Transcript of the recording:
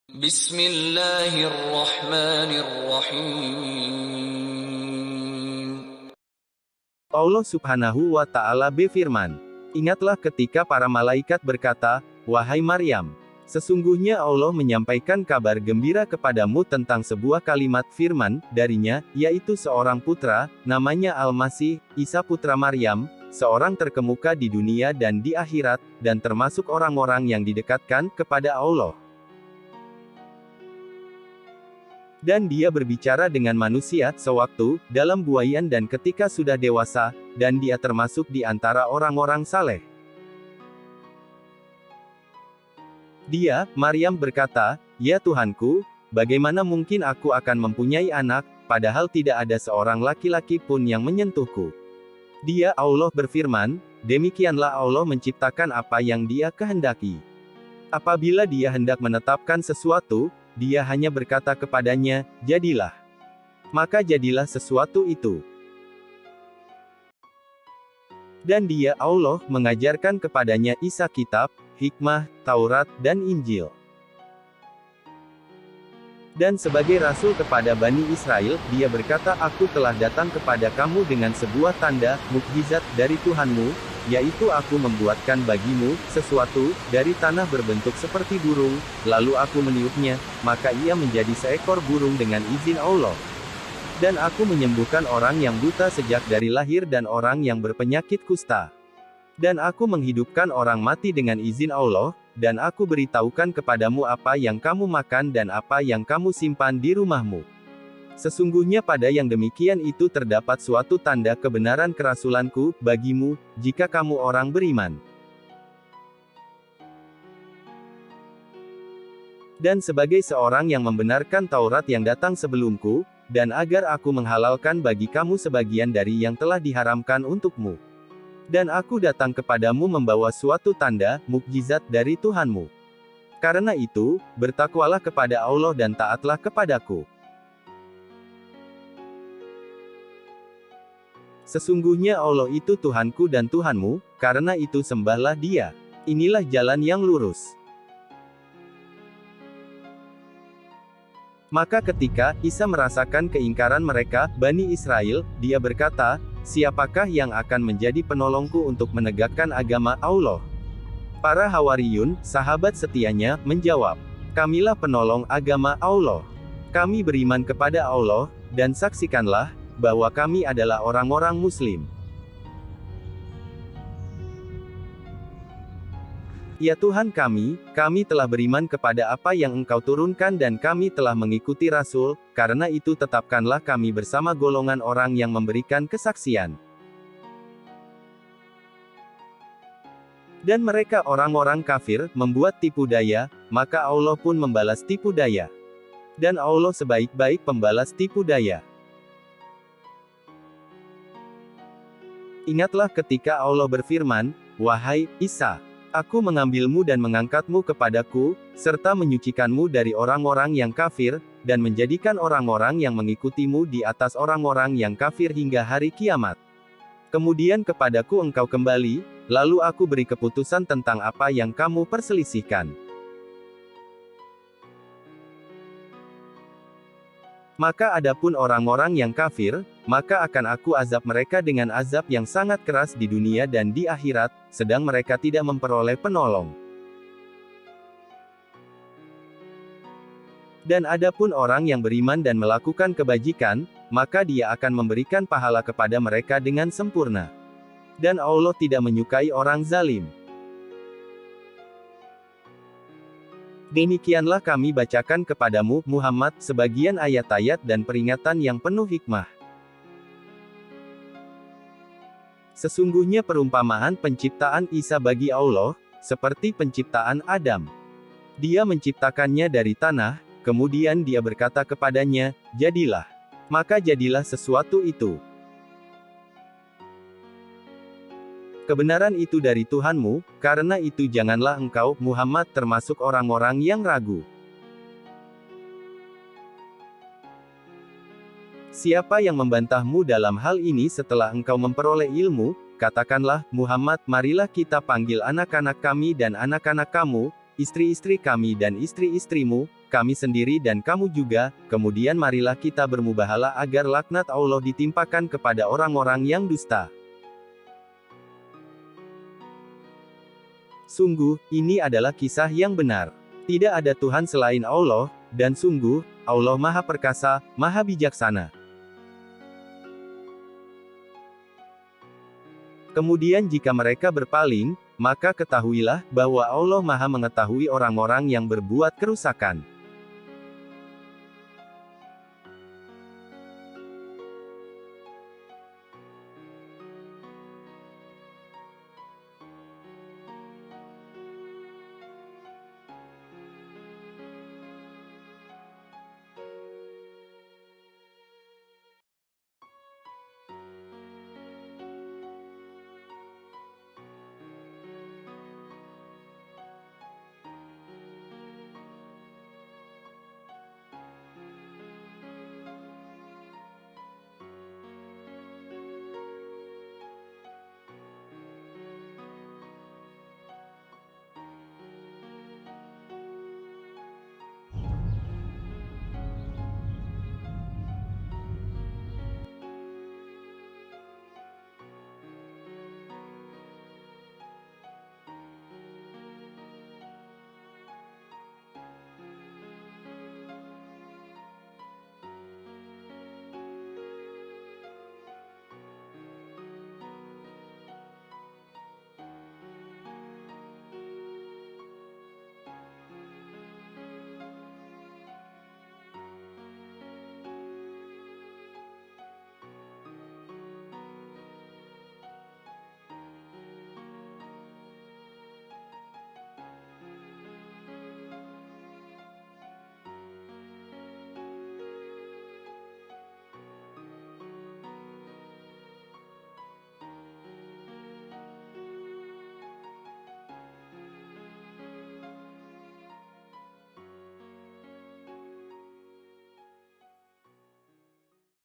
Bismillahirrahmanirrahim. Allah Subhanahu wa Ta'ala berfirman, "Ingatlah ketika para malaikat berkata, 'Wahai Maryam, sesungguhnya Allah menyampaikan kabar gembira kepadamu tentang sebuah kalimat firman darinya, yaitu seorang putra, namanya Al-Masih, Isa putra Maryam, seorang terkemuka di dunia dan di akhirat, dan termasuk orang-orang yang didekatkan kepada Allah. Dan dia berbicara dengan manusia, sewaktu, dalam buaian dan ketika sudah dewasa, dan dia termasuk di antara orang-orang saleh.'" Dia, Maryam berkata, "Ya Tuhanku, bagaimana mungkin aku akan mempunyai anak, padahal tidak ada seorang laki-laki pun yang menyentuhku?" Dia, Allah berfirman, "Demikianlah Allah menciptakan apa yang Dia kehendaki. Apabila Dia hendak menetapkan sesuatu, Dia hanya berkata kepadanya, 'Jadilah.' Maka jadilah sesuatu itu. Dan Dia, Allah, mengajarkan kepadanya Isa kitab, hikmah, Taurat, dan Injil. Dan sebagai rasul kepada Bani Israel, Dia berkata, 'Aku telah datang kepada kamu dengan sebuah tanda, mukjizat, dari Tuhanmu, yaitu aku membuatkan bagimu sesuatu dari tanah berbentuk seperti burung, lalu aku meniupnya, maka ia menjadi seekor burung dengan izin Allah. Dan aku menyembuhkan orang yang buta sejak dari lahir dan orang yang berpenyakit kusta. Dan aku menghidupkan orang mati dengan izin Allah, dan aku beritahukan kepadamu apa yang kamu makan dan apa yang kamu simpan di rumahmu. Sesungguhnya pada yang demikian itu terdapat suatu tanda kebenaran kerasulanku bagimu, jika kamu orang beriman. Dan sebagai seorang yang membenarkan Taurat yang datang sebelumku, dan agar aku menghalalkan bagi kamu sebagian dari yang telah diharamkan untukmu. Dan aku datang kepadamu membawa suatu tanda, mukjizat dari Tuhanmu. Karena itu, bertakwalah kepada Allah dan taatlah kepadaku. Sesungguhnya Allah itu Tuhanku dan Tuhanmu, karena itu sembahlah Dia. Inilah jalan yang lurus." Maka ketika Isa merasakan keingkaran mereka, Bani Israel, dia berkata, "Siapakah yang akan menjadi penolongku untuk menegakkan agama Allah?" Para Hawariyun, sahabat setianya, menjawab, "Kamilah penolong agama Allah. Kami beriman kepada Allah, dan saksikanlah, bahwa kami adalah orang-orang Muslim." "Ya Tuhan kami telah beriman kepada apa yang Engkau turunkan dan kami telah mengikuti Rasul, karena itu tetapkanlah kami bersama golongan orang yang memberikan kesaksian." Dan mereka orang-orang kafir, membuat tipu daya, maka Allah pun membalas tipu daya. Dan Allah sebaik-baik pembalas tipu daya. Ingatlah ketika Allah berfirman, "Wahai Isa, aku mengambilmu dan mengangkatmu kepadaku, serta menyucikanmu dari orang-orang yang kafir, dan menjadikan orang-orang yang mengikutimu di atas orang-orang yang kafir hingga hari kiamat. Kemudian kepadaku engkau kembali, lalu aku beri keputusan tentang apa yang kamu perselisihkan. Maka adapun orang-orang yang kafir, maka akan aku azab mereka dengan azab yang sangat keras di dunia dan di akhirat, sedang mereka tidak memperoleh penolong. Dan adapun orang yang beriman dan melakukan kebajikan, maka Dia akan memberikan pahala kepada mereka dengan sempurna. Dan Allah tidak menyukai orang zalim." Demikianlah kami bacakan kepadamu, Muhammad, sebagian ayat-ayat dan peringatan yang penuh hikmah. Sesungguhnya perumpamaan penciptaan Isa bagi Allah, seperti penciptaan Adam. Dia menciptakannya dari tanah, kemudian Dia berkata kepadanya, "Jadilah." Maka jadilah sesuatu itu. Kebenaran itu dari Tuhanmu, karena itu janganlah engkau, Muhammad, termasuk orang-orang yang ragu. Siapa yang membantahmu dalam hal ini setelah engkau memperoleh ilmu, katakanlah, Muhammad, marilah kita panggil anak-anak kami dan anak-anak kamu, istri-istri kami dan istri-istrimu, kami sendiri dan kamu juga, kemudian marilah kita bermubahalah agar laknat Allah ditimpakan kepada orang-orang yang dusta. Sungguh, ini adalah kisah yang benar. Tidak ada Tuhan selain Allah, dan sungguh, Allah Maha Perkasa, Maha Bijaksana. Kemudian jika mereka berpaling, maka ketahuilah bahwa Allah Maha mengetahui orang-orang yang berbuat kerusakan.